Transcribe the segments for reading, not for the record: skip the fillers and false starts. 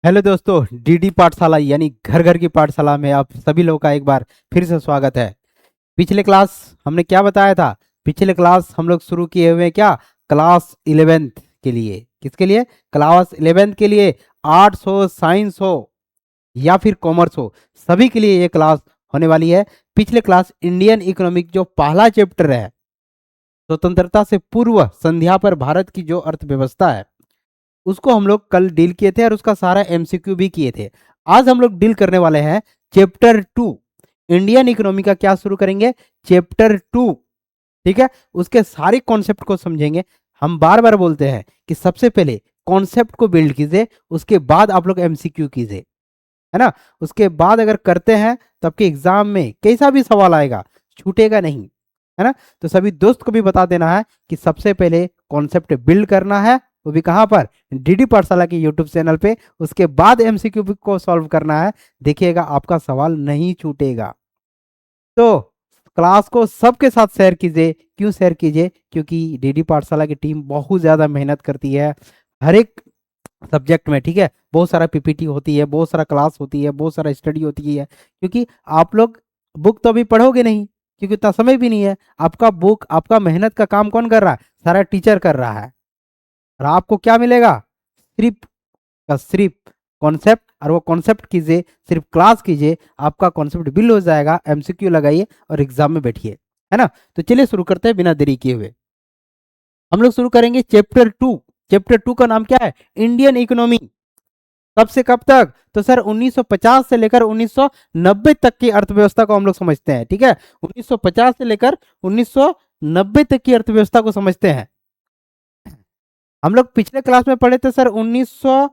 Hello दोस्तों, DD पाठशाला यानी घर घर की पाठशाला में आप सभी लोगों का एक बार फिर से स्वागत है। पिछले क्लास हमने क्या बताया था? पिछले क्लास हम लोग शुरू किए हुए हैं क्या? क्लास 11th के लिए। किसके लिए? क्लास 11th के लिए। आर्ट्स हो, साइंस हो या फिर कॉमर्स हो, सभी के लिए ये क्लास होने वाली है। पिछले क्लास इंडियन इकोनॉमिक जो पहला चैप्टर है, स्वतंत्रता से पूर्व संध्या पर भारत की जो अर्थव्यवस्था है, उसको हम लोग कल डील किए थे और उसका सारा एमसीक्यू भी किए थे। आज हम लोग डील करने वाले हैं चैप्टर 2। इंडियन इकोनॉमी का क्या शुरू करेंगे? चैप्टर 2। ठीक है, उसके सारे कॉन्सेप्ट को समझेंगे। हम बार बार बोलते हैं कि सबसे पहले कॉन्सेप्ट को बिल्ड कीजिए, उसके बाद आप लोग एमसीक्यू कीजिए, है ना। उसके बाद अगर करते हैं तो आपके एग्जाम में कैसा भी सवाल आएगा, छूटेगा नहीं, है ना। तो सभी दोस्त को भी बता देना है कि सबसे पहले कॉन्सेप्ट बिल्ड करना है, वो भी कहां पर? डीडी पाठशाला के यूट्यूब चैनल पे। उसके बाद एमसीक्यू को सॉल्व करना है। देखिएगा आपका सवाल नहीं छूटेगा। तो क्लास को सबके साथ शेयर कीजिए। क्यों शेयर कीजिए? क्योंकि डीडी पाठशाला की टीम बहुत ज़्यादा मेहनत करती है हर एक सब्जेक्ट में। ठीक है, बहुत सारा पीपीटी होती है, बहुत सारा क्लास होती है, बहुत सारा स्टडी होती है। क्योंकि आप लोग बुक तो अभी पढ़ोगे नहीं, क्योंकि इतना समय भी नहीं है। आपका बुक, आपका मेहनत का काम कौन कर रहा है? सारा टीचर कर रहा है। और आपको क्या मिलेगा? सिर्फ का सिर्फ कॉन्सेप्ट। और वो कॉन्सेप्ट कीजिए, सिर्फ क्लास कीजिए, आपका कॉन्सेप्ट बिल हो जाएगा। एमसीक्यू लगाइए और एग्जाम में बैठिए, है ना। तो चलिए शुरू करते हैं बिना देरी किए हुए। हम लोग शुरू करेंगे चैप्टर 2। चैप्टर 2 का नाम क्या है? Indian economy. कब से कब तक? तो सर 1950 से लेकर 1990 तक की अर्थव्यवस्था को हम लोग समझते हैं। ठीक है, 1950 से लेकर 1990 तक की अर्थव्यवस्था को समझते हैं। हम लोग पिछले क्लास में पढ़े थे सर 1900,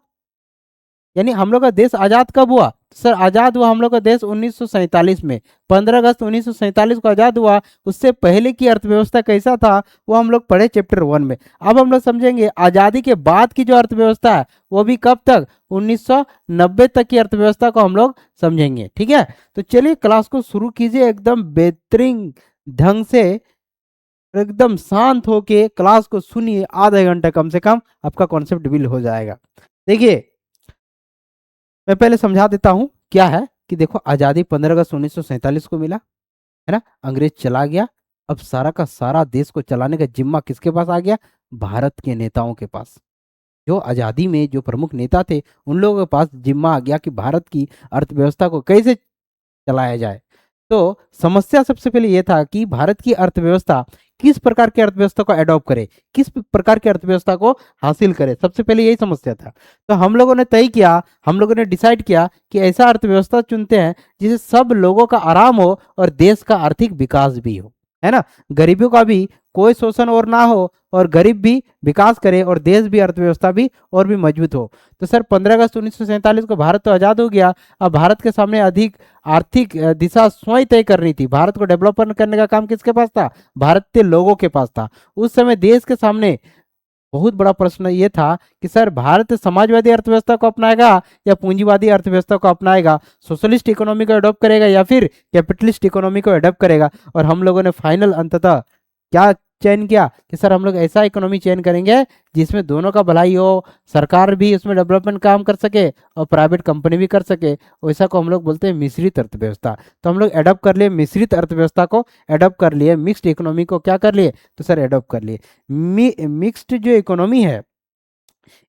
यानी हम लोग का देश आजाद कब हुआ? सर आजाद हुआ हम लोग का देश 1947 में। 15 अगस्त 1947 को आजाद हुआ। उससे पहले की अर्थव्यवस्था कैसा था वो हम लोग पढ़े चैप्टर 1 में। अब हम लोग समझेंगे आजादी के बाद की जो अर्थव्यवस्था है वो भी कब तक? 1990 तक की अर्थव्यवस्था को हम लोग समझेंगे। ठीक है, तो चलिए क्लास को शुरू कीजिए एकदम बेहतरीन ढंग से। एकदम शांत होके क्लास को सुनिए, आधा घंटा कम से कम आपका कॉन्सेप्ट बिल्ड हो जाएगा। देखिए, मैं पहले समझा देता हूँ क्या है। कि देखो, आज़ादी 15 अगस्त 1947 को मिला, है ना। अंग्रेज चला गया। अब सारा का सारा देश को चलाने का जिम्मा किसके पास आ गया? भारत के नेताओं के पास। जो आज़ादी में जो प्रमुख नेता थे, उन लोगों के पास जिम्मा आ गया कि भारत की अर्थव्यवस्था को कैसे चलाया जाए। तो समस्या सबसे पहले ये था कि भारत की अर्थव्यवस्था किस प्रकार की अर्थव्यवस्था को अडॉप्ट करे, किस प्रकार की अर्थव्यवस्था को हासिल करे। सबसे पहले यही समस्या था। तो हम लोगों ने तय किया, हम लोगों ने डिसाइड किया कि ऐसा अर्थव्यवस्था चुनते हैं जिसे सब लोगों का आराम हो और देश का आर्थिक विकास भी हो, है ना। गरीबों का भी कोई शोषण और ना हो, और गरीब भी विकास करे और देश भी, अर्थव्यवस्था भी और भी मजबूत हो। तो सर 15 अगस्त 1947 को भारत तो आज़ाद हो गया। अब भारत के सामने अधिक आर्थिक दिशा स्वयं तय करनी थी। भारत को डेवलपमेंट करने का काम किसके पास था? भारत के लोगों के पास था। उस समय देश के सामने बहुत बड़ा प्रश्न ये था कि सर भारत समाजवादी अर्थव्यवस्था को अपनाएगा या पूंजीवादी अर्थव्यवस्था को अपनाएगा, सोशलिस्ट इकोनॉमी को अडॉप्ट करेगा या फिर कैपिटलिस्ट इकोनॉमी को अडॉप्ट करेगा। और हम लोगों ने फाइनल अंततः क्या चयन किया कि सर हम लोग ऐसा इकोनॉमी चयन करेंगे जिसमें दोनों का भलाई हो, सरकार भी उसमें डेवलपमेंट काम कर सके और प्राइवेट कंपनी भी कर सके। वैसा को हम लोग बोलते हैं मिश्रित अर्थव्यवस्था। तो हम लोग अडॉप्ट कर लिए मिश्रित अर्थव्यवस्था को, अडॉप्ट कर लिए मिक्स्ड इकोनॉमी को। क्या कर लिए? तो सर अडॉप्ट कर लिए मिक्स्ड जो इकोनॉमी है,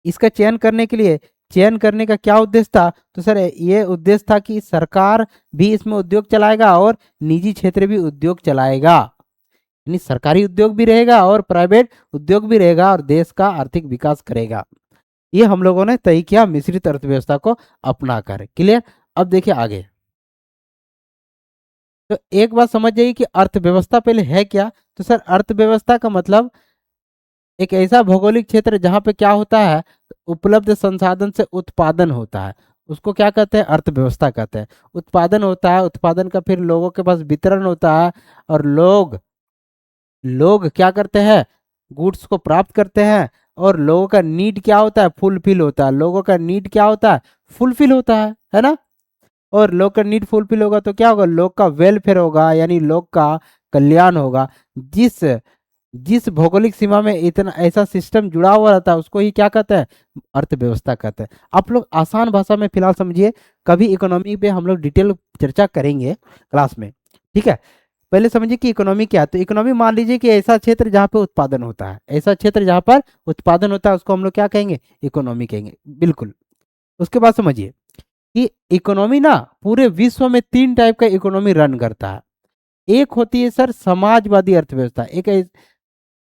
इसका चयन करने के लिए, चयन करने का क्या उद्देश्य था? तो सर ये उद्देश्य था कि सरकार भी इसमें उद्योग चलाएगा और निजी क्षेत्र भी उद्योग चलाएगा। यानी सरकारी उद्योग भी रहेगा और प्राइवेट उद्योग भी रहेगा और देश का आर्थिक विकास करेगा। ये हम लोगों ने तय किया मिश्रित अर्थव्यवस्था को अपनाकर। क्लियर? अब देखिए आगे। तो एक बात समझ जाइए कि अर्थव्यवस्था पहले है क्या। तो सर अर्थव्यवस्था का मतलब एक ऐसा भौगोलिक क्षेत्र जहां पे क्या होता है, उपलब्ध संसाधन से उत्पादन होता है, उसको क्या कहते हैं? अर्थव्यवस्था कहते हैं। उत्पादन होता है, उत्पादन का फिर लोगों के पास वितरण होता है, और लोग लोग क्या करते हैं? गुड्स को प्राप्त करते हैं। और लोगों का नीड क्या होता है? फुलफिल होता है। लोगों का नीड क्या होता है? फुलफिल होता है ना। और लोग का नीड फुलफिल होगा तो क्या होगा? लोग का वेलफेयर होगा, यानी लोग का कल्याण होगा। जिस जिस भौगोलिक सीमा में इतना ऐसा सिस्टम जुड़ा हुआ रहता है उसको ही क्या कहते हैं, अर्थव्यवस्था कहते हैं। आप लोग आसान भाषा में फिलहाल समझिए, कभी इकोनॉमी पे हम लोग डिटेल चर्चा करेंगे क्लास में, ठीक है। पहले समझिए कि इकोनॉमी क्या है। तो इकोनॉमी मान लीजिए कि ऐसा क्षेत्र जहाँ पे उत्पादन होता है, ऐसा क्षेत्र जहाँ पर उत्पादन होता है उसको हम लोग क्या कहेंगे, इकोनॉमी कहेंगे, बिल्कुल। उसके बाद समझिए कि इकोनॉमी ना पूरे विश्व में 3 टाइप का इकोनॉमी रन करता है। एक होती है सर समाजवादी अर्थव्यवस्था।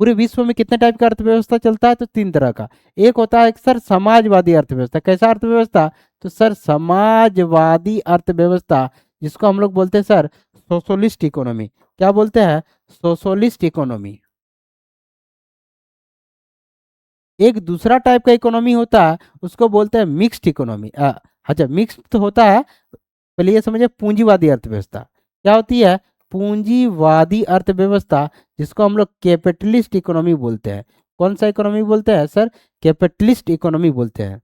पूरे विश्व में कितने टाइप का अर्थव्यवस्था चलता है, तो 3 तरह का। एक होता है सर समाजवादी अर्थव्यवस्था। कैसा अर्थव्यवस्था, तो सर समाजवादी अर्थव्यवस्था, जिसको हम लोग बोलते हैं सर सोशलिस्ट इकोनॉमी। क्या बोलते हैं, सोशलिस्ट इकोनॉमी। एक दूसरा टाइप का इकोनॉमी होता है उसको बोलते हैं मिक्स्ड इकोनॉमी। अच्छा, मिक्स्ड तो होता है। पहले ये समझिए पूंजीवादी अर्थव्यवस्था क्या होती है, पूंजीवादी अर्थव्यवस्था, जिसको हम लोग कैपिटलिस्ट इकोनॉमी बोलते हैं। कौन सा इकोनॉमी बोलते हैं सर, कैपिटलिस्ट इकोनॉमी बोलते हैं।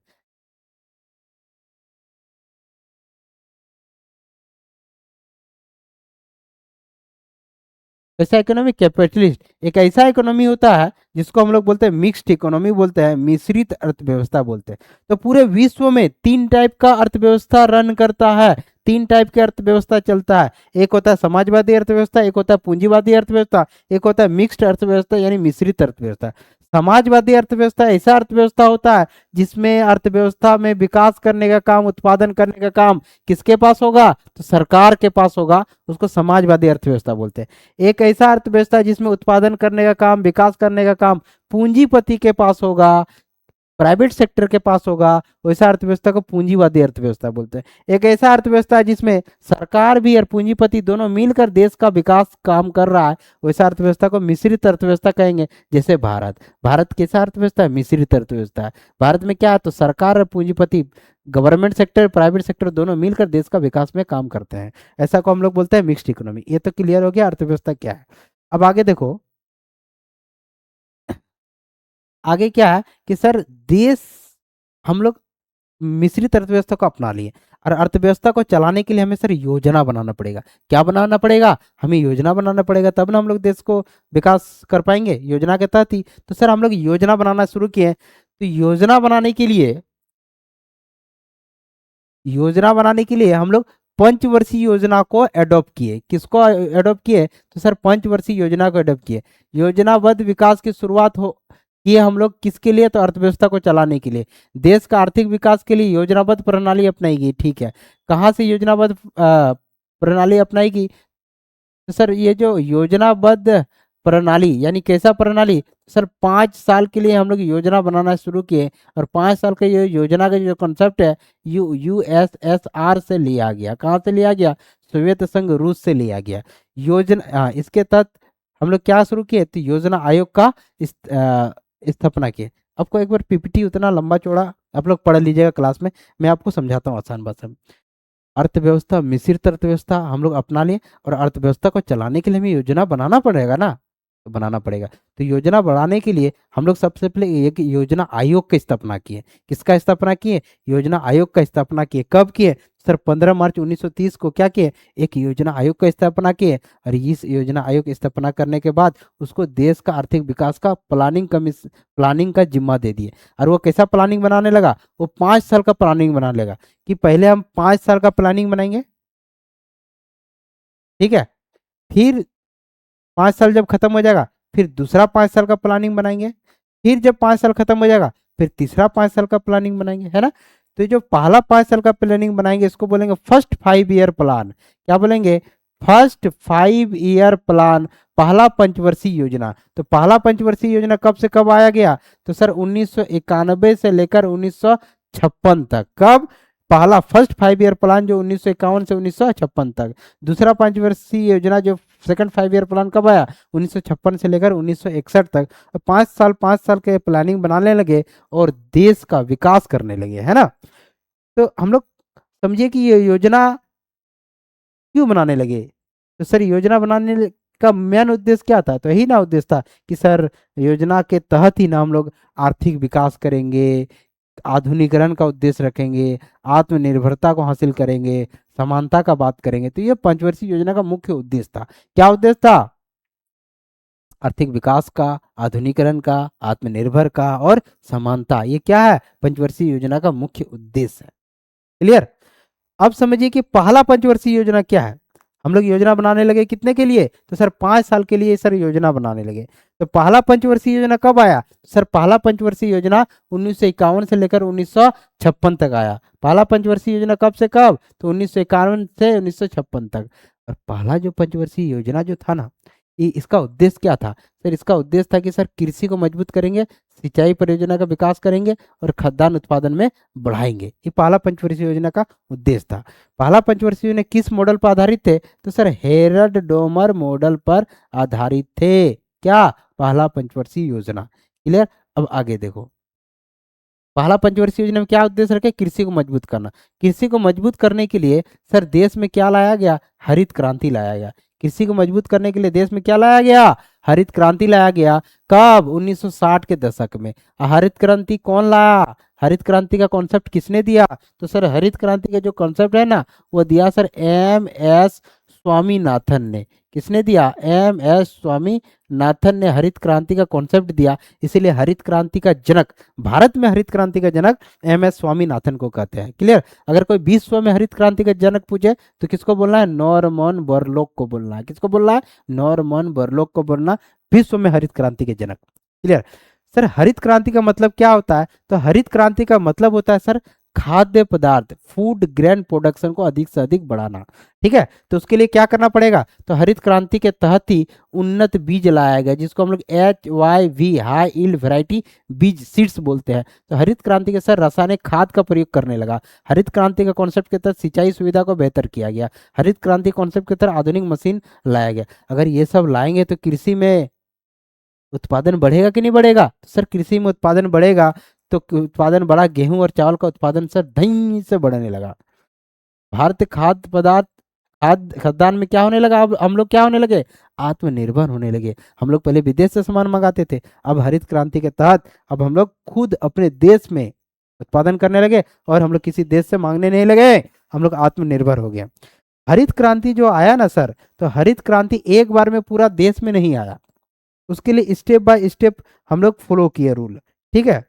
ऐसा इकोनॉमी कैपिटलिस्ट एक ऐसा इकोनॉमी होता है जिसको हम लोग बोलते हैं मिक्स्ड इकोनॉमी बोलते हैं, मिश्रित अर्थव्यवस्था बोलते हैं। तो पूरे विश्व में 3 टाइप का अर्थव्यवस्था रन करता है, 3 टाइप की अर्थव्यवस्था चलता है। एक होता है समाजवादी अर्थव्यवस्था, एक होता है पूंजीवादी अर्थव्यवस्था, एक होता है मिक्स्ड अर्थव्यवस्था यानी मिश्रित अर्थव्यवस्था। समाजवादी अर्थव्यवस्था ऐसा अर्थव्यवस्था होता है जिसमें अर्थव्यवस्था में विकास करने का काम, उत्पादन करने का काम किसके पास होगा, तो सरकार के पास होगा। उसको समाजवादी अर्थव्यवस्था बोलते हैं। एक ऐसा अर्थव्यवस्था जिसमें उत्पादन करने का काम, विकास करने का काम पूंजीपति के पास होगा, प्राइवेट सेक्टर के पास होगा, वैसा अर्थव्यवस्था को पूंजीवादी अर्थव्यवस्था बोलते हैं। एक ऐसा अर्थव्यवस्था है जिसमें सरकार भी और पूंजीपति दोनों मिलकर देश का विकास काम कर रहा है, वैसा अर्थव्यवस्था को मिश्रित अर्थव्यवस्था कहेंगे। जैसे भारत, भारत कैसा अर्थव्यवस्था है, मिश्रित अर्थव्यवस्था है। भारत में क्या है, तो सरकार और पूंजीपति, गवर्नमेंट सेक्टर, प्राइवेट सेक्टर दोनों मिलकर देश का विकास में काम करते हैं। ऐसा को हम लोग बोलते हैं मिक्स्ड इकोनॉमी। ये तो क्लियर हो गया अर्थव्यवस्था क्या है। अब आगे देखो, आगे क्या है कि सर देश, हम लोग मिश्रित अर्थव्यवस्था को अपना लिए, और अर्थव्यवस्था को चलाने के लिए हमें सर योजना बनाना पड़ेगा। क्या बनाना पड़ेगा, हमें योजना बनाना पड़ेगा, तब ना हम लोग देश को विकास कर पाएंगे, योजना के तहत ही। तो सर हम लोग योजना बनाना शुरू किए। तो योजना बनाने के लिए हम लोग पंचवर्षीय योजना को एडॉप्ट किए। किसको एडॉप्ट किए, तो सर पंचवर्षीय योजना को एडॉप्ट किए। योजनाबद्ध विकास की शुरुआत हो किए हम लोग किसके लिए, तो अर्थव्यवस्था को चलाने के लिए, देश का आर्थिक विकास के लिए योजनाबद्ध प्रणाली अपनाई गई। ठीक है, कहाँ से योजनाबद्ध प्रणाली अपनाई गई, तो सर ये जो योजनाबद्ध प्रणाली यानी कैसा प्रणाली, सर 5 साल के लिए हम लोग योजना बनाना शुरू किए। और 5 साल का ये योजना का जो कॉन्सेप्ट है यूएसएसआर से लिया गया। कहाँ से लिया गया, सोवियत संघ रूस से लिया गया। इसके तहत हम लोग क्या शुरू किए, तो योजना आयोग का स्थापना किए। आपको एक बार पीपीटी उतना लंबा चौड़ा आप लोग पढ़ लीजिएगा क्लास में, मैं आपको समझाता हूँ आसान भाषा में। अर्थव्यवस्था, मिश्रित अर्थव्यवस्था हम लोग अपना लें, और अर्थव्यवस्था को चलाने के लिए हमें योजना बनाना पड़ेगा ना, तो बनाना पड़ेगा। तो योजना बनाने के लिए हम लोग सबसे पहले एक योजना आयोग की स्थापना किए। किसका स्थापना किए, योजना आयोग का स्थापना किए। कब किए, सर 15 मार्च 1930 को क्या किए, एक योजना आयोग का स्थापना किए। और इस योजना आयोग की स्थापना करने के बाद उसको देश का आर्थिक विकास का प्लानिंग का जिम्मा दे दिए। और वो कैसा प्लानिंग बनाने लगा, वो 5 साल का प्लानिंग बनाने लगा, कि पहले हम 5 साल का प्लानिंग बनाएंगे, ठीक है। फिर 5 साल जब खत्म हो जाएगा, फिर दूसरा 5 साल का प्लानिंग बनाएंगे। फिर जब 5 साल खत्म हो जाएगा, फिर तीसरा 5 साल का प्लानिंग बनाएंगे, है ना। तो जो पहला 5 साल का प्लानिंग बनाएंगे इसको बोलेंगे फर्स्ट 5 ईयर प्लान। क्या बोलेंगे, फर्स्ट 5 ईयर प्लान, पहला पंचवर्षीय योजना। तो पहला पंचवर्षीय योजना कब से कब आया गया, तो सर 1991 से लेकर 1956 तक। कब, पहला फर्स्ट 5 ईयर प्लान जो 1951 से 1956 तक। दूसरा पंचवर्षीय योजना जो सेकंड 5 ईयर प्लान कब आया, 1956 से लेकर 1961 तक। 5 साल के प्लानिंग बनाने लगे और देश का विकास करने लगे, है ना। तो हम लोग समझिए कि ये योजना क्यों बनाने लगे, तो सर योजना बनाने का मेन उद्देश्य क्या था, तो यही ना उद्देश्य था कि सर योजना के तहत ही ना हम लोग आर्थिक विकास करेंगे, आधुनिकरण का उद्देश्य रखेंगे, आत्मनिर्भरता को हासिल करेंगे, समानता का बात करेंगे। तो ये पंचवर्षीय योजना का मुख्य उद्देश्य था। क्या उद्देश्य था, आर्थिक विकास का, आधुनिकीकरण का, आत्मनिर्भर का और समानता, ये क्या है पंचवर्षीय योजना का मुख्य उद्देश्य है। क्लियर। अब समझिए कि पहला पंचवर्षीय योजना क्या है। हम लोग योजना बनाने लगे कितने के लिए, तो सर 5 साल के लिए सर योजना बनाने लगे। तो पहला पंचवर्षीय योजना कब आया, सर पहला पंचवर्षीय योजना 1951 से लेकर 1956 तक आया। पहला पंचवर्षीय योजना कब से कब, तो 1951 से 1956 तक। और पहला जो पंचवर्षीय योजना जो था ना, ये इसका उद्देश्य क्या था, सर इसका उद्देश्य था कि सर कृषि को मजबूत करेंगे, सिंचाई परियोजना का विकास करेंगे और खाद्यान्न उत्पादन में बढ़ाएंगे। ये पहला पंचवर्षीय योजना का उद्देश्य था। पहला पंचवर्षीय योजना किस मॉडल पर आधारित थे, तो सर हेरल्ड डोमर मॉडल पर आधारित थे। क्या, पहला पंचवर्षीय योजना। क्लियर। अब आगे देखो, पहला पंचवर्षीय योजना में क्या उद्देश्य रखे, कृषि को मजबूत करना। कृषि को मजबूत करने के लिए सर देश में क्या लाया गया, हरित क्रांति लाया गया। कृषि को मजबूत करने के लिए देश में क्या लाया गया, हरित क्रांति लाया गया। कब, 1960 के दशक में। हरित क्रांति कौन लाया, हरित क्रांति का कॉन्सेप्ट किसने दिया, तो सर हरित क्रांति का जो कॉन्सेप्ट है ना, वो दिया सर एम एस स्वामीनाथन ने। किसने दिया, एम एस स्वामीनाथन ने हरित क्रांति का कॉन्सेप्ट दिया। इसीलिए हरित क्रांति का जनक, भारत में हरित क्रांति का जनक एम एस स्वामीनाथन को कहते हैं। क्लियर। अगर कोई विश्व में हरित क्रांति का जनक पूछे तो किसको बोलना है, नॉर्मन बोरलॉग को बोलना है। किसको बोलना है, नॉर्मन बोरलॉग को बोलना, विश्व में हरित क्रांति के जनक। क्लियर। सर हरित क्रांति का मतलब क्या होता है, तो हरित क्रांति का मतलब होता है सर खाद्य पदार्थ, फूड ग्रेन प्रोडक्शन को अधिक से अधिक बढ़ाना। ठीक है, तो उसके लिए क्या करना पड़ेगा, तो हरित क्रांति के तहत ही उन्नत बीज लाया गया, जिसको हम लोग HYV हाई यील्ड वैरायटी बीज सीड्स बोलते हैं। तो हरित क्रांति के सर रासायनिक खाद का प्रयोग करने लगा। हरित क्रांति का कॉन्सेप्ट के तहत सिंचाई सुविधा को बेहतर किया गया। हरित क्रांति कॉन्सेप्ट के तहत आधुनिक मशीन लाया गया। अगर ये सब लाएंगे तो कृषि में उत्पादन बढ़ेगा कि नहीं बढ़ेगा, तो सर कृषि में उत्पादन बढ़ेगा। तो उत्पादन बढ़ा, गेहूं और चावल का उत्पादन सर धीरे से बढ़ने लगा। भारतीय खाद्य पदार्थ, खाद्यान्न में क्या होने लगा, अब हम लोग क्या होने लगे, आत्मनिर्भर होने लगे। हम लोग पहले विदेश से सामान मंगाते थे, अब हरित क्रांति के तहत अब हम लोग खुद अपने देश में उत्पादन करने लगे और हम लोग किसी देश से मांगने नहीं लगे, हम लोग आत्मनिर्भर हो गए। हरित क्रांति जो आया ना सर, तो हरित क्रांति एक बार में पूरा देश में नहीं आया, उसके लिए स्टेप बाय स्टेप हम लोग फॉलो किए रूल। ठीक है,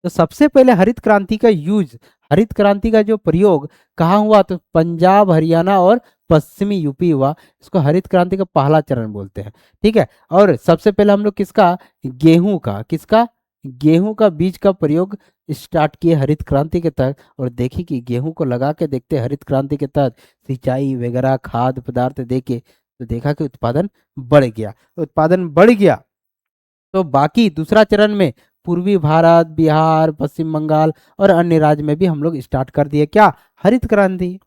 तो सबसे पहले हरित क्रांति का यूज, हरित क्रांति का जो प्रयोग कहाँ हुआ, तो पंजाब, हरियाणा और पश्चिमी यूपी हुआ। इसको हरित क्रांति का पहला चरण बोलते हैं। ठीक है, और सबसे पहले हम लोग किसका, गेहूं का, किसका, गेहूं का बीज का प्रयोग स्टार्ट किए हरित क्रांति के तहत। और देखिए कि गेहूं को लगा के देखते हरित क्रांति के तहत, सिंचाई वगैरह खाद्य पदार्थ देके, तो देखा कि उत्पादन बढ़ गया, उत्पादन बढ़ गया। तो बाकी दूसरा चरण में पूर्वी भारत, बिहार, पश्चिम बंगाल और अन्य राज्य में भी हम लोग स्टार्ट कर दिए क्या, हरित क्रांति।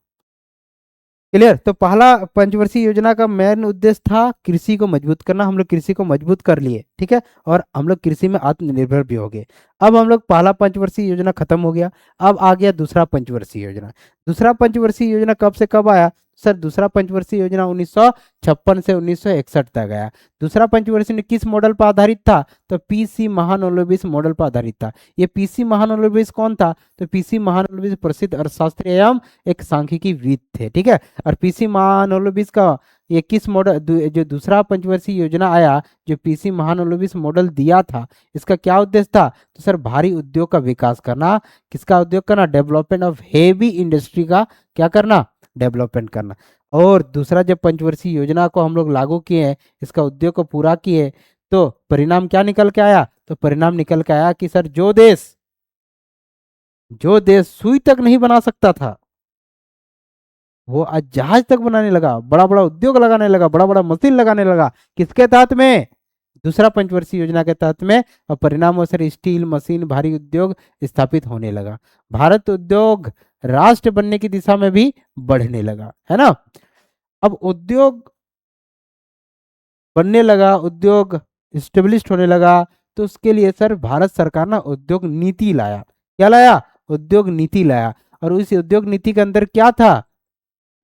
क्लियर। तो पहला पंचवर्षीय योजना का मेन उद्देश्य था कृषि को मजबूत करना। हम लोग कृषि को मजबूत कर लिए, ठीक है, और हम लोग कृषि में आत्मनिर्भर भी हो गए। अब हम लोग पहला पंचवर्षीय योजना खत्म हो गया, अब आ गया दूसरा पंचवर्षीय योजना। दूसरा पंचवर्षीय योजना कब से कब आया, सर दूसरा पंचवर्षीय योजना 1956 से 1961 तक आया। दूसरा पंचवर्षीय किस मॉडल पर आधारित था, तो पीसी महालनोबिस मॉडल पर आधारित था। ये पीसी महालनोबिस कौन था, तो पीसी महालनोबिस प्रसिद्ध अर्थशास्त्री एवं एक सांख्यिकी विद थे। ठीक है, और पीसी महालनोबिस का ये किस मॉडल, जो दूसरा पंचवर्षीय योजना आया, जो पीसी महालनोबिस मॉडल दिया था, इसका क्या उद्देश्य था, तो सर भारी उद्योग का विकास करना। किसका उद्योग करना, डेवलपमेंट ऑफ हेवी इंडस्ट्री का क्या करना, डेवलपमेंट करना। और दूसरा जब पंचवर्षीय योजना को हम लोग लागू किए हैं, इसका उद्योग को पूरा किए, तो परिणाम क्या निकल के आया, तो परिणाम निकल के आया कि सर जो देश सुई तक नहीं बना सकता था, वो आज जहाज तक बनाने लगा, बड़ा बड़ा उद्योग लगाने लगा, बड़ा बड़ा मशीन लगाने लगा। किसके तहत में, दूसरा पंचवर्षीय योजना के तहत में। और परिणाम सर स्टील मशीन भारी उद्योग स्थापित होने लगा। भारत उद्योग राष्ट्र बनने की दिशा में भी बढ़ने लगा, है ना। अब उद्योग बनने लगा, उद्योग स्टेब्लिश होने लगा, तो उसके लिए सर भारत सरकार ना उद्योग नीति लाया। क्या लाया, उद्योग नीति लाया। और उस उद्योग नीति के अंदर क्या था,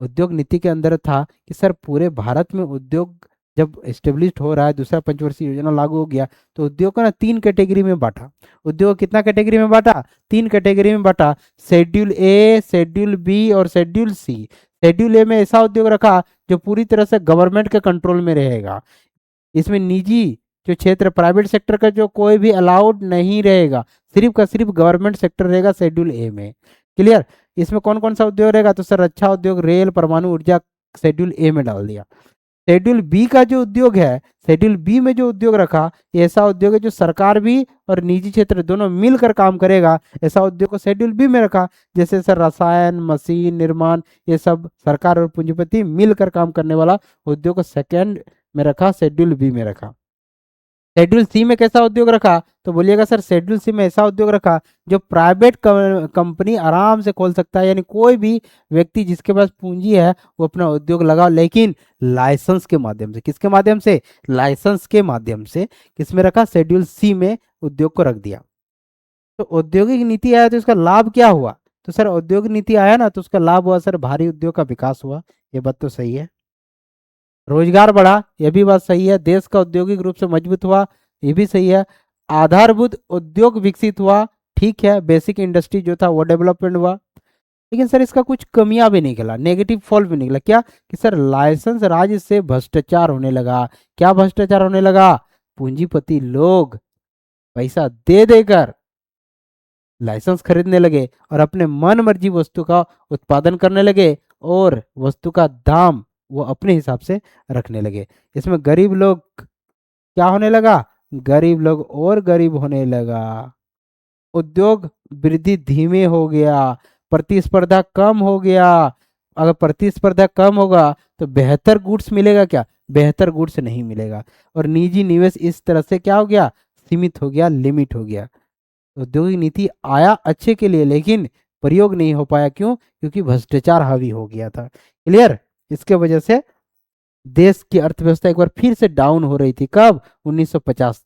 उद्योग नीति के अंदर था कि सर पूरे भारत में उद्योग जब एस्टेब्लिश हो रहा है, दूसरा पंचवर्षीय योजना लागू हो गया, तो उद्योग को ना 3 कैटेगरी में बांटा। उद्योग कितना कैटेगरी में बांटा, 3 कैटेगरी में बांटा, शेड्यूल ए, शेड्यूल बी और शेड्यूल सी। शेड्यूल ए में ऐसा उद्योग रखा जो पूरी तरह से गवर्नमेंट के कंट्रोल में रहेगा। इसमें निजी जो क्षेत्र प्राइवेट सेक्टर का जो कोई भी अलाउड नहीं रहेगा, सिर्फ का सिर्फ गवर्नमेंट सेक्टर रहेगा शेड्यूल ए में। क्लियर। इसमें कौन कौन सा उद्योग रहेगा, तो सर रक्षा उद्योग, रेल, परमाणु ऊर्जा शेड्यूल ए में डाल दिया। शेड्यूल बी का जो उद्योग है, शेड्यूल बी में जो उद्योग रखा, ये ऐसा उद्योग है जो सरकार भी और निजी क्षेत्र दोनों मिलकर काम करेगा, ऐसा उद्योग को शेड्यूल बी में रखा। जैसे सर रसायन, मशीन निर्माण, ये सब सरकार और पूंजीपति मिलकर काम करने वाला उद्योग को सेकेंड में रखा, शेड्यूल बी में रखा। शेड्यूल सी में कैसा उद्योग रखा, तो बोलिएगा सर शेड्यूल सी में ऐसा उद्योग रखा जो प्राइवेट कंपनी आराम से खोल सकता है, यानी कोई भी व्यक्ति जिसके पास पूंजी है वो अपना उद्योग लगाओ, लेकिन लाइसेंस के माध्यम से। किसके माध्यम से, लाइसेंस के माध्यम से। किसमें रखा, शेड्यूल सी में उद्योग को रख दिया। तो औद्योगिक नीति आया तो इसका लाभ क्या हुआ, तो सर औद्योगिक नीति आया ना तो उसका लाभ हुआ सर भारी उद्योग का विकास हुआ, ये बात तो सही है। रोजगार बढ़ा, यह भी बात सही है। देश का औद्योगिक रूप से मजबूत हुआ, ये भी सही है। आधारभूत उद्योग विकसित हुआ, ठीक है। बेसिक इंडस्ट्री जो था वो डेवलपमेंट हुआ। लेकिन सर इसका कुछ कमियां भी निकला, नेगेटिव फॉल भी निकला। क्या कि सर लाइसेंस राज्य से भ्रष्टाचार होने लगा। क्या भ्रष्टाचार होने लगा, पूंजीपति लोग पैसा दे देकर लाइसेंस खरीदने लगे और अपने मन मर्जी वस्तु का उत्पादन करने लगे और वस्तु का दाम वो अपने हिसाब से रखने लगे। इसमें गरीब लोग क्या होने लगा, गरीब लोग और गरीब होने लगा। उद्योग वृद्धि धीमे हो गया, प्रतिस्पर्धा कम हो गया। अगर प्रतिस्पर्धा कम होगा तो बेहतर गुड्स मिलेगा क्या, बेहतर गुड्स नहीं मिलेगा। और निजी निवेश इस तरह से क्या हो गया, सीमित हो गया, लिमिट हो गया। औद्योगिक नीति आया अच्छे के लिए, लेकिन प्रयोग नहीं हो पाया। क्यों, क्योंकि भ्रष्टाचार हावी हो गया था। क्लियर। इसके वजह से देश की अर्थव्यवस्था एक बार फिर से डाउन हो रही थी। कब, 1950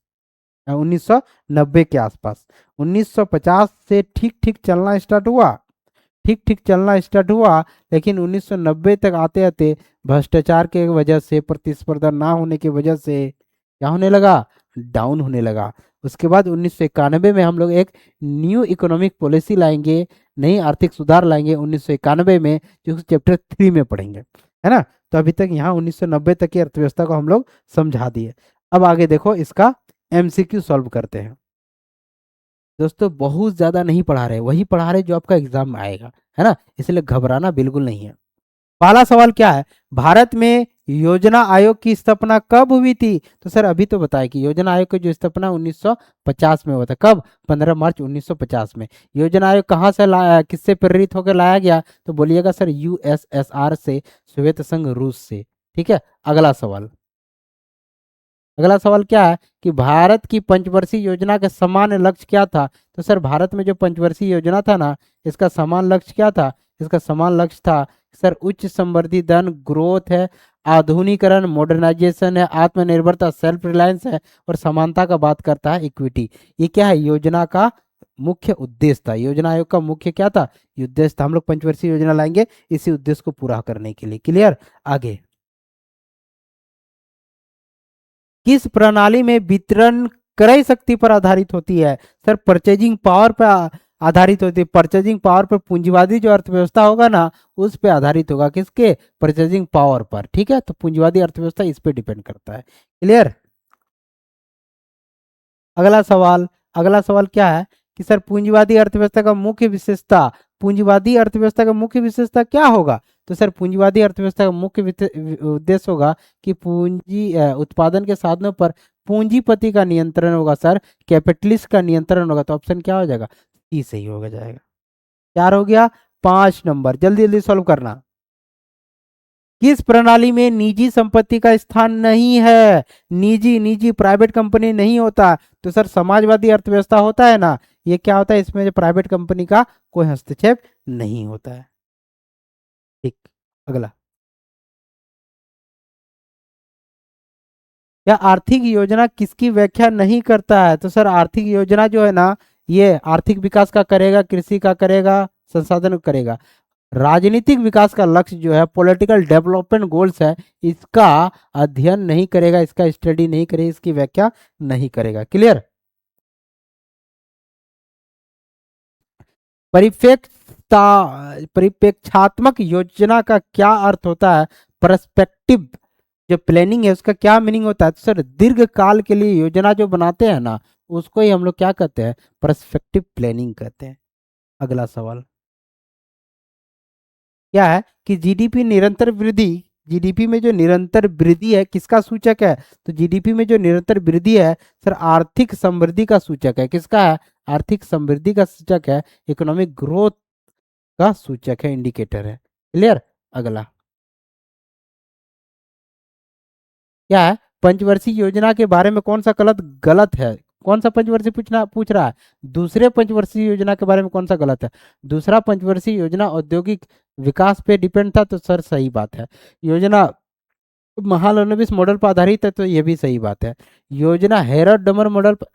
1990 के आसपास। 1950 से ठीक ठीक चलना स्टार्ट हुआ, ठीक ठीक चलना स्टार्ट हुआ, लेकिन 1990 तक आते आते भ्रष्टाचार के वजह से, प्रतिस्पर्धा ना होने की वजह से क्या होने लगा, डाउन होने लगा। उसके बाद 1991 में हम लोग एक न्यू इकोनॉमिक पॉलिसी लाएंगे, नई आर्थिक सुधार लाएंगे 1991 में, जो चैप्टर 3 में पढ़ेंगे, है ना। तो अभी तक यहाँ 1990 तक की अर्थव्यवस्था को हम लोग समझा दिए। अब आगे देखो, इसका एमसीक्यू सॉल्व करते हैं। दोस्तों बहुत ज्यादा नहीं पढ़ा रहे, वही पढ़ा रहे जो आपका एग्जाम में आएगा, है ना, इसलिए घबराना बिल्कुल नहीं है। पहला सवाल क्या है, भारत में योजना आयोग की स्थापना कब हुई थी, तो सर अभी तो बताया कि योजना आयोग की जो स्थापना 1950 में हुआ था। कब, 15 मार्च 1950 में। योजना आयोग कहाँ से लाया, किससे प्रेरित होकर लाया गया, तो बोलिएगा सर यूएसएसआर से, सोवियत संघ रूस से। ठीक है। अगला सवाल, अगला सवाल क्या है कि भारत की पंचवर्षीय योजना का सामान्य लक्ष्य क्या था, तो सर भारत में जो पंचवर्षीय योजना था ना, इसका समान लक्ष्य क्या था, इसका समान लक्ष्य था सर उच्च संवर्धी धन, ग्रोथ है, आधुनिकरण, मॉडर्नाइजेशन है, आत्मनिर्भरता, सेल्फ रिलायंस है, और समानता का बात करता है, इक्विटी। ये क्या है, योजना का मुख्य उद्देश्य था। योजना आयोग का मुख्य क्या था, उद्देश्य था। हम लोग पंचवर्षीय योजना लाएंगे इसी उद्देश्य को पूरा करने के लिए। क्लियर। आगे, किस प्रणाली में वितरण क्रय शक्ति पर आधारित होती है, सर परचेजिंग पावर पर आधारित होती है। परचेजिंग पावर पर पूंजीवादी जो अर्थव्यवस्था होगा ना, उस पे आधारित होगा। किसके, परचेजिंग पावर पर। ठीक है, तो पूंजीवादी अर्थव्यवस्था इस पे डिपेंड करता है। क्लियर। अगला सवाल, अगला सवाल क्या है कि सर पूंजीवादी अर्थव्यवस्था का मुख्य विशेषता, पूंजीवादी अर्थव्यवस्था का मुख्य विशेषता क्या होगा, तो सर पूंजीवादी अर्थव्यवस्था का मुख्य उद्देश्य होगा कि पूंजी उत्पादन के साधनों पर पूंजीपति का नियंत्रण होगा। सर कैपिटलिस्ट का नियंत्रण होगा। तो ऑप्शन क्या हो जाएगा, सी सही होगा जाएगा। चार हो गया, 5 नंबर, जल्दी जल्दी सॉल्व करना। किस प्रणाली में निजी संपत्ति का स्थान नहीं है, निजी निजी प्राइवेट कंपनी नहीं होता, तो सर समाजवादी अर्थव्यवस्था होता है ना, ये क्या होता है, इसमें जो प्राइवेट कंपनी का कोई हस्तक्षेप नहीं होता है। ठीक। अगला, या आर्थिक योजना किसकी व्याख्या नहीं करता है, तो सर आर्थिक योजना जो है ना, ये आर्थिक विकास का करेगा, कृषि का करेगा, संसाधन करेगा। राजनीतिक विकास का लक्ष्य जो है, पॉलिटिकल डेवलपमेंट गोल्स है, इसका अध्ययन नहीं करेगा, इसका स्टडी नहीं करेगा, इसकी व्याख्या नहीं करेगा। क्लियर। परिप्रेक्षता, परिप्रेक्षात्मक योजना का क्या अर्थ होता है, परस्पेक्टिव जो प्लानिंग है उसका क्या मीनिंग होता है? तो सर दीर्घ काल के लिए योजना जो बनाते हैं ना, उसको ही हम लोग क्या कहते हैं? पर्सपेक्टिव प्लानिंग कहते हैं। अगला सवाल क्या है कि जीडीपी निरंतर वृद्धि, जीडीपी में जो निरंतर वृद्धि है किसका सूचक है? तो जीडीपी में जो निरंतर वृद्धि है सर आर्थिक समृद्धि का सूचक है। किसका है? आर्थिक समृद्धि का सूचक है, इकोनॉमिक ग्रोथ का सूचक है, इंडिकेटर है। क्लियर। अगला क्या है? पंचवर्षीय योजना के बारे में कौन सा गलत गलत है? कौन सा पंचवर्षीय पूछ रहा है? दूसरे पंचवर्षीय योजना के बारे में कौन सा गलत है? दूसरा पंचवर्षीय योजना औद्योगिक विकास पे डिपेंड था, तो सर सही बात है। योजना महालनोबिस मॉडल पर आधारित है, तो ये भी सही बात है। योजना हेरड डमर मॉडल पर,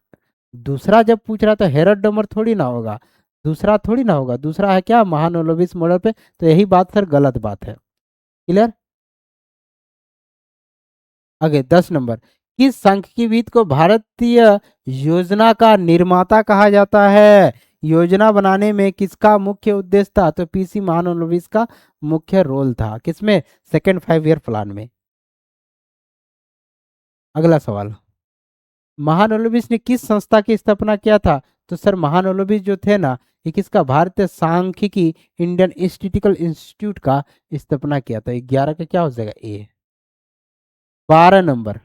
दूसरा जब पूछ रहा था हेरड डमर थोड़ी ना होगा, दूसरा थोड़ी ना होगा, दूसरा है क्या? महालनोबिस मॉडल पे, तो यही बात सर गलत बात है। क्लियर। आगे 10 नंबर, किस सांख्यिकीविद को भारतीय योजना का निर्माता कहा जाता है? योजना बनाने में किसका मुख्य उद्देश्य था? तो पीसी महालनोबिस का मुख्य रोल था। किसमें? सेकेंड 5 ईयर प्लान में। अगला सवाल, महालनोबिस ने किस संस्था की स्थापना किया था? तो सर महालनोबिस जो थे ना, ये किसका? भारतीय सांख्यिकी इंडियन इंस्टीट्यूटिकल इंस्टीट्यूट का स्थापना किया था। 11 का क्या हो जाएगा? ए। 12 नंबर,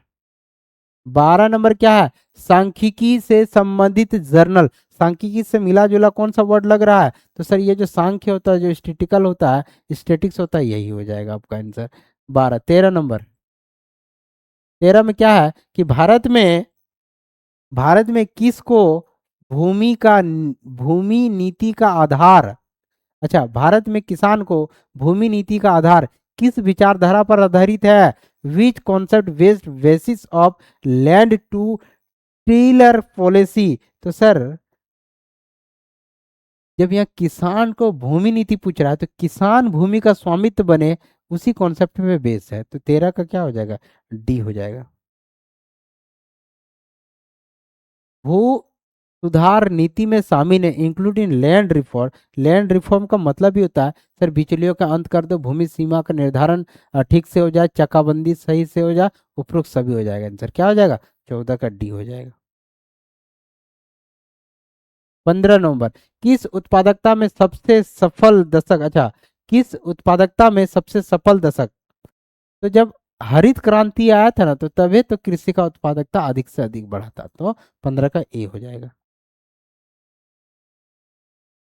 12 नंबर क्या है? सांख्यिकी से संबंधित जर्नल। सांख्यिकी से मिला जुला कौन सा वर्ड लग रहा है? तो सर ये जो सांख्य होता है, जो स्टेटिकल होता है, स्टेटिक्स होता है, यही हो जाएगा आपका आंसर। 12। 13 नंबर, 13 में क्या है कि भारत में किसको भूमि नीति का आधार, अच्छा भारत में किसान को भूमि नीति का आधार किस विचारधारा पर आधारित है? Which concept based basis of land to tiller policy. तो सर जब यहाँ किसान को भूमि नीति पूछ रहा है, तो किसान भूमि का स्वामित्व बने, उसी कॉन्सेप्ट पे बेस है। तो 13 का क्या हो जाएगा? डी हो जाएगा। भू सुधार नीति में शामिल है including land reform. Land reform का मतलब ही होता है सर बिचौलियों का अंत कर दो, भूमि सीमा का निर्धारण ठीक से हो जाए, चकाबंदी सही से हो जाए, उपरोक्त सभी हो जाएगा। आंसर क्या हो जाएगा? 14 का डी हो जाएगा। 15 नंबर, किस उत्पादकता में सबसे सफल दशक, अच्छा किस उत्पादकता में सबसे सफल दशक? तो जब हरित क्रांति आया था ना, तो तभी तो कृषि का उत्पादकता अधिक से अधिक बढ़ा था। तो 15 का ए हो जाएगा।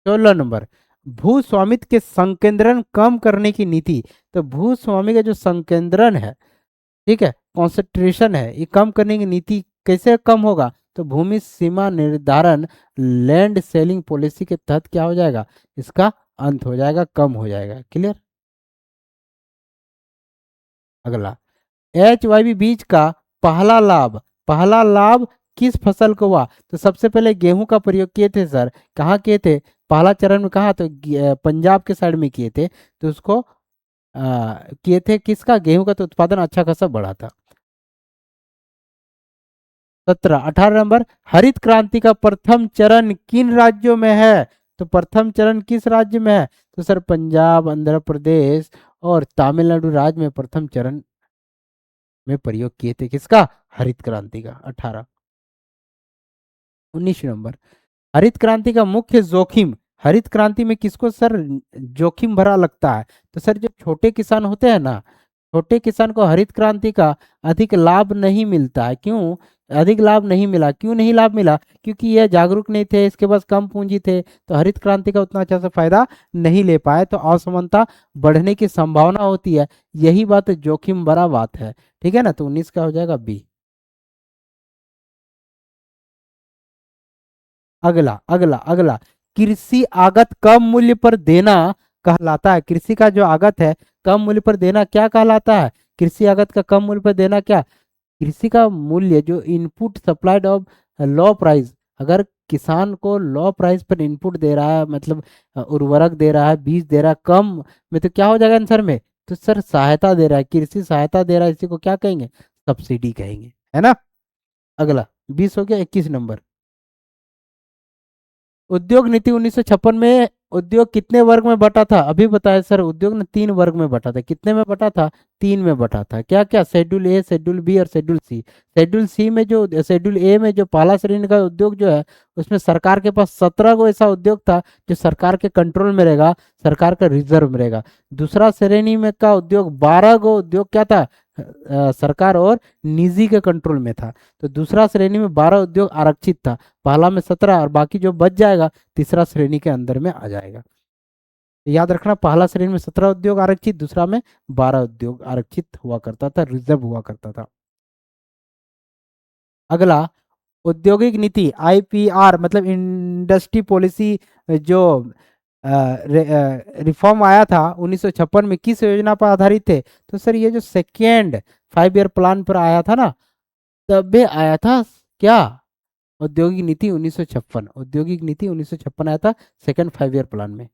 16 नंबर, भू स्वामित्व के संकेंद्रण कम करने की नीति। तो भू स्वामी का जो संकेंद्रण है, ठीक है, कॉन्सेंट्रेशन है, ये कम करने की नीति कैसे कम होगा? तो भूमि सीमा निर्धारण लैंड सेलिंग पॉलिसी के तहत क्या हो जाएगा? इसका अंत हो जाएगा, कम हो जाएगा। क्लियर। अगला, HYV बीज का पहला लाभ किस फसल को हुआ? तो सबसे पहले गेहूं का प्रयोग किए थे सर। कहाँ किए थे? पहला चरण में कहा? तो पंजाब के साइड में किए थे। तो उसको किए थे किसका? गेहूं का। तो उत्पादन अच्छा खासा बढ़ा था। 17। 18 नंबर, हरित क्रांति का प्रथम चरण किन राज्यों में है? तो प्रथम चरण किस राज्य में है? तो सर पंजाब, आंध्र प्रदेश और तमिलनाडु राज्य में प्रथम चरण में प्रयोग किए थे। किसका? हरित क्रांति का। 18। 19 नंबर, हरित क्रांति का मुख्य जोखिम, हरित क्रांति में किसको सर जोखिम भरा लगता है? तो सर जो छोटे किसान होते हैं ना, छोटे किसान को हरित क्रांति का अधिक लाभ नहीं मिलता है। क्यों अधिक लाभ नहीं मिला? क्यों नहीं लाभ मिला? क्योंकि यह जागरूक नहीं थे, इसके पास कम पूंजी थे, तो हरित क्रांति का उतना अच्छा से फायदा नहीं ले पाए, तो असमानता बढ़ने की संभावना होती है। यही बात जोखिम भरा बात है। ठीक है ना। तो 19 का हो जाएगा बी। अगला अगला अगला, कृषि आगत कम मूल्य पर देना कहलाता है। कृषि का जो आगत है कम मूल्य पर देना क्या कहलाता है? कृषि आगत का कम मूल्य पर देना क्या? कृषि का मूल्य जो input supplied of low price, अगर किसान को लो प्राइस पर इनपुट दे रहा है, मतलब उर्वरक दे रहा है, बीज दे रहा है कम में, तो क्या हो जाएगा आंसर में? तो सर सहायता दे रहा है, कृषि सहायता दे रहा है, इसी को क्या कहेंगे? सब्सिडी कहेंगे, है ना। अगला 20 हो गया। 21 नंबर, उद्योग नीति 1956 में उद्योग कितने वर्ग में बटा था? अभी बताया सर, उद्योग ने 3 वर्ग में बटा था। कितने में बटा था? 3 में बटा था। क्या क्या? शेड्यूल ए, शेड्यूल बी और शेड्यूल सी। शेड्यूल ए में जो पहला श्रेणी का उद्योग जो है, उसमें सरकार के पास 17 गो ऐसा उद्योग था जो सरकार के कंट्रोल में रहेगा, सरकार का रिजर्व में रहेगा। दूसरा श्रेणी में का उद्योग 12 गो उद्योग क्या था? सरकार और निजी के कंट्रोल में था। तो दूसरा श्रेणी में 12 उद्योग आरक्षित था, पहला में 17 और बाकी जो बच जाएगा तीसरा श्रेणी के अंदर में आ जाएगा। याद रखना, पहला श्रेणी में 17 उद्योग आरक्षित, दूसरा में 12 उद्योग आरक्षित हुआ करता था, रिजर्व हुआ करता था। अगला, औद्योगिक नीति आईपीआर मतलब इंडस्ट्री पॉलिसी जो रिफॉर्म आया था 1956 में, किस योजना पर आधारित थे? तो सर ये जो सेकेंड 5 ईयर प्लान पर आया था ना, तब भी आया था क्या? औद्योगिक नीति 1956, औद्योगिक नीति 1956 आया था सेकेंड 5 ईयर प्लान में।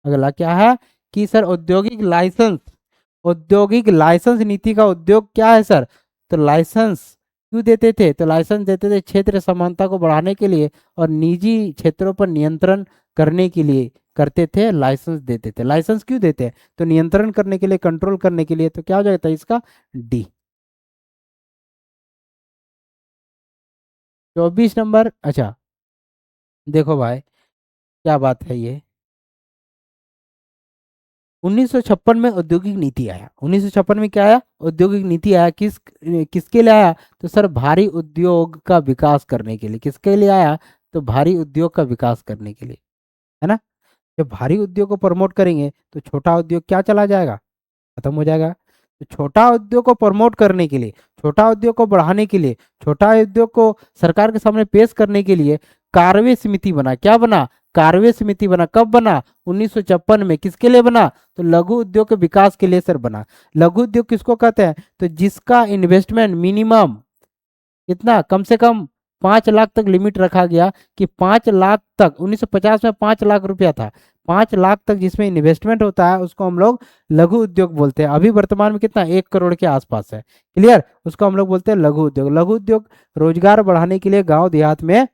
अगला क्या है कि सर औद्योगिक लाइसेंस नीति का उद्योग क्या है सर? तो लाइसेंस क्यों देते थे? तो लाइसेंस देते थे क्षेत्र समानता को बढ़ाने के लिए और निजी क्षेत्रों पर नियंत्रण करने के लिए करते थे, लाइसेंस देते थे। लाइसेंस क्यों देते हैं? तो नियंत्रण करने के लिए, कंट्रोल करने के लिए। तो क्या हो जाएगा इसका? डी। 24 नंबर। अच्छा देखो भाई, क्या बात है ये, 1956 में औद्योगिक नीति आया। 1956 में क्या आया? औद्योगिक नीति आया। किसके लिए आया? तो सर भारी उद्योग का विकास करने के लिए। किसके लिए आया? तो भारी उद्योग का विकास करने के लिए, है ना। जब भारी उद्योग को प्रमोट करेंगे तो छोटा उद्योग क्या चला जाएगा? खत्म हो जाएगा। तो छोटा उद्योग को प्रमोट करने के लिए, छोटा उद्योग को बढ़ाने के लिए, छोटा उद्योग को सरकार के सामने पेश करने के लिए कार्य समिति बना। क्या बना? कार्य समिति बना। कब बना? 1956 में। किसके लिए बना? तो लघु उद्योग के विकास के लिए सर बना। लघु उद्योग किसको कहते हैं? तो जिसका इन्वेस्टमेंट मिनिमम कितना, कम से कम 5 लाख तक लिमिट रखा गया कि 5 लाख तक। 1950 में 5 लाख रुपया था। 5 लाख तक जिसमें इन्वेस्टमेंट होता है उसको हम लोग लघु उद्योग बोलते हैं। अभी वर्तमान में कितना? 1 करोड़ के आसपास है। क्लियर? उसको हम लोग बोलते हैं लघु उद्योग। लघु उद्योग रोजगार बढ़ाने के लिए गांव देहात में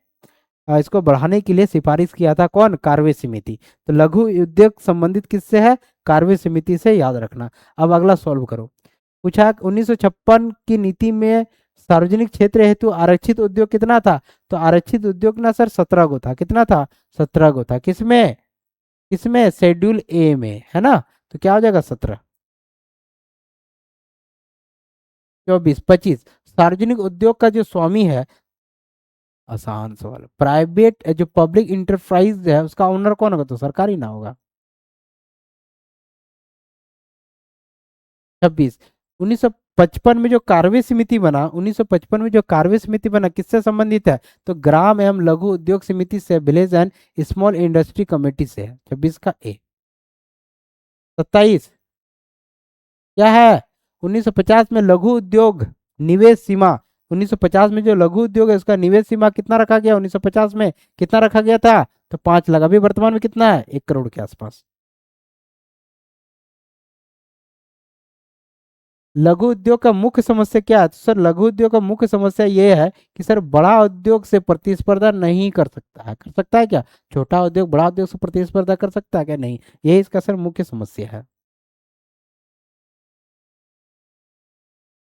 इसको बढ़ाने के लिए सिफारिश किया था कौन? कार्य समिति। तो लघु उद्योग संबंधित किससे है? कार्य समिति से, याद रखना। अब अगला सॉल्व करो। पूछा 1956 की नीति में सार्वजनिक क्षेत्र हेतु आरक्षित उद्योग कितना था? तो आरक्षित उद्योग ना सर 17 गो था। कितना था? 17 गो था। किसमें? किसमें? शेड्यूल ए में, है ना। तो क्या हो जाएगा? 17। 24, 25। सार्वजनिक उद्योग का जो स्वामी है, आसान सवाल, प्राइवेट जो पब्लिक इंटरप्राइज है उसका ओनर कौन होगा? तो सरकारी ना होगा। 26, 1955 में जो कार्य समिति बना, 1955 में जो कार्य समिति बना किससे संबंधित है? तो ग्राम एवं लघु उद्योग समिति से, village and small industry committee से है। 26 का ए। 27 क्या है? 1950 में लघु उद्योग निवेश सीमा, 1950 में जो लघु उद्योग है उसका निवेश सीमा कितना रखा गया? 1950 में कितना रखा गया था? तो 5 लाख। अभी वर्तमान में कितना है? 1 करोड़ के आसपास। लघु उद्योग का मुख्य समस्या क्या है? तो सर लघु उद्योग का मुख्य समस्या ये है कि सर बड़ा उद्योग से प्रतिस्पर्धा नहीं कर सकता है। कर सकता है क्या? छोटा उद्योग बड़ा उद्योग से प्रतिस्पर्धा कर सकता है क्या? नहीं। ये इसका सर मुख्य समस्या है।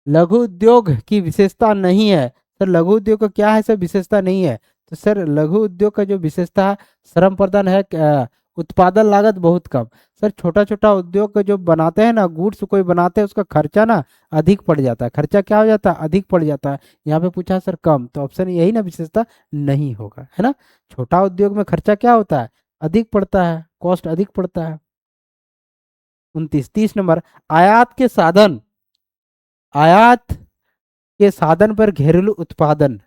लघु उद्योग की विशेषता नहीं है। सर लघु उद्योग का क्या है सर? विशेषता नहीं है। तो सर लघु उद्योग का जो विशेषता है, श्रम प्रदान है, उत्पादन लागत बहुत कम। सर छोटा छोटा उद्योग का जो बनाते हैं ना, गुड्स कोई बनाते हैं, उसका खर्चा ना अधिक पड़ जाता है। खर्चा क्या हो जाता है? अधिक पड़ जाता है। यहाँ पे पूछा सर कम, तो ऑप्शन यही ना, विशेषता नहीं होगा, है ना। छोटा उद्योग में खर्चा क्या होता है? अधिक पड़ता है, कॉस्ट अधिक पड़ता है। 29, 30 नंबर, आयात के साधन, आयात के साधन पर घरेलू उत्पादन।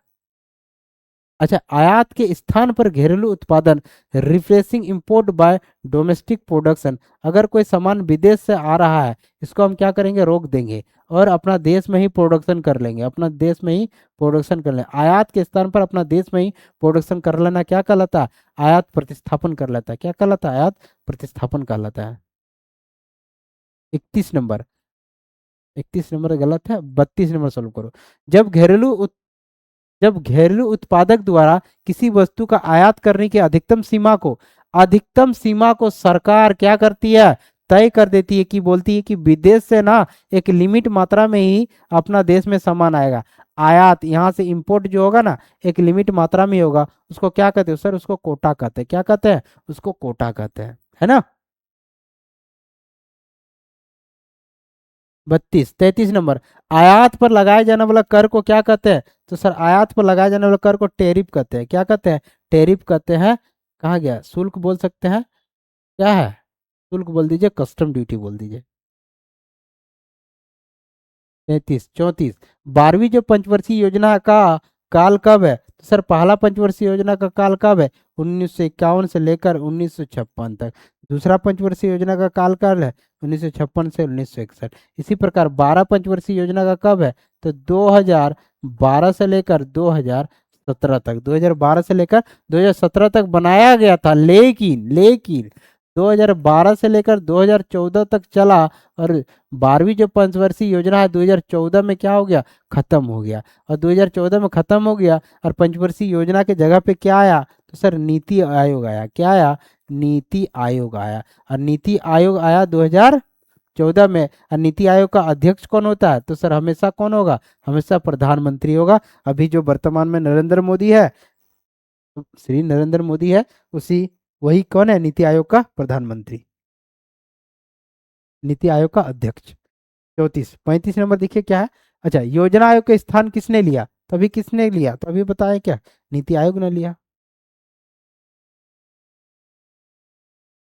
अच्छा, आयात के स्थान पर घरेलू उत्पादन, replacing import bye domestic production. अगर कोई सामान विदेश से आ रहा है, इसको हम क्या करेंगे? रोक देंगे और अपना देश में ही प्रोडक्शन कर लेंगे। अपना देश में ही प्रोडक्शन कर लेंगे। आयात के स्थान पर अपना देश में ही प्रोडक्शन कर लेना क्या कहलाता है? आयात प्रतिस्थापन कर लेता है। क्या कहलाता है? आयात प्रतिस्थापन कहलाता है। 31 नंबर, 31 नंबर गलत है, 32 नंबर सोल्व करो। जब घरेलू उत्पादक द्वारा किसी वस्तु का आयात करने की अधिकतम सीमा को सरकार क्या करती है? तय कर देती है कि बोलती है कि विदेश से ना एक लिमिट मात्रा में ही अपना देश में सामान आएगा। आयात यहाँ से इंपोर्ट जो होगा ना एक लिमिट मात्रा में ही होगा, उसको क्या कहते हैं सर? उसको कोटा कहते हैं। क्या कहते हैं? उसको कोटा कहते हैं, है ना। 33 नंबर, आयात पर लगाए जाने वाला कर को क्या कहते हैं? तो सर आयात पर लगाए जाने वाला कर को टेरिफ कहते हैं। क्या कहते हैं? टेरिफ कहते हैं। कहा गया? शुल्क बोल सकते हैं। क्या है? शुल्क बोल दीजिए, कस्टम ड्यूटी बोल दीजिए। 33। 34, 12वीं जो पंचवर्षीय योजना का काल कब है? तो सर पहला पंचवर्षीय योजना का काल कब है? 1951 से लेकर 1956 तक। दूसरा पंचवर्षीय योजना का काल कब है? 1956 से 1961। इसी प्रकार 12 पंचवर्षीय योजना का कब है? तो 2012 से लेकर 2017 तक। 2012 से लेकर 2017 तक बनाया गया था, लेकिन 2012 से लेकर 2014 तक चला, और 12वीं जो पंचवर्षीय योजना है 2014 में क्या हो गया? खत्म हो गया। और 2014 में खत्म हो गया और पंचवर्षीय योजना के जगह पे क्या आया? तो सर नीति आयोग आया। क्या आया? नीति आयोग आया। और नीति आयोग आया 2014 में। और नीति आयोग का अध्यक्ष कौन होता है? तो सर हमेशा कौन होगा? हमेशा प्रधानमंत्री होगा। अभी जो वर्तमान में नरेंद्र मोदी है, श्री नरेंद्र मोदी है, उसी वही कौन है? नीति आयोग का प्रधानमंत्री, नीति आयोग का अध्यक्ष। 34। 35 नंबर देखिए क्या है। अच्छा, योजना आयोग का स्थान किसने लिया? तो अभी किसने लिया? तो अभी बताया क्या? नीति आयोग ने लिया।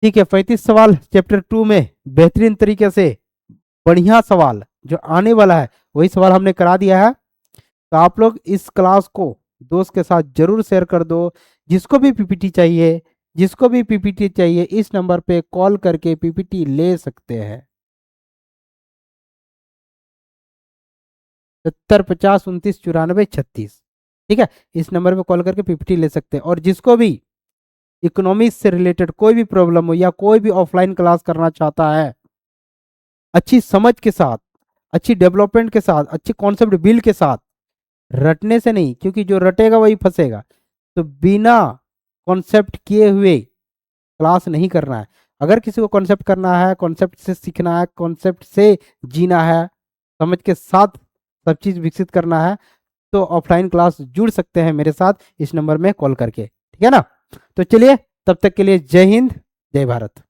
ठीक है, 35 सवाल चैप्टर 2 में बेहतरीन तरीके से, बढ़िया सवाल जो आने वाला है वही सवाल हमने करा दिया है। तो आप लोग इस क्लास को दोस्त के साथ जरूर शेयर कर दो। जिसको भी पीपीटी चाहिए, जिसको भी पीपीटी चाहिए, इस नंबर पे कॉल करके पीपीटी ले सकते हैं। 70 50 29 94 36। ठीक है, इस नंबर पे कॉल करके पीपीटी ले सकते हैं। और जिसको भी इकोनॉमिक्स से रिलेटेड कोई भी प्रॉब्लम हो या कोई भी ऑफलाइन क्लास करना चाहता है, अच्छी समझ के साथ, अच्छी डेवलपमेंट के साथ, अच्छी कॉन्सेप्ट बिल के साथ, रटने से नहीं, क्योंकि जो रटेगा वही फंसेगा। तो बिना कॉन्सेप्ट किए हुए क्लास नहीं करना है। अगर किसी को कॉन्सेप्ट करना है, कॉन्सेप्ट से सीखना है, कॉन्सेप्ट से जीना है, समझ के साथ सब चीज़ विकसित करना है, तो ऑफलाइन क्लास जुड़ सकते हैं मेरे साथ इस नंबर में कॉल करके। ठीक है ना। तो चलिए, तब तक के लिए जय हिंद, जय भारत।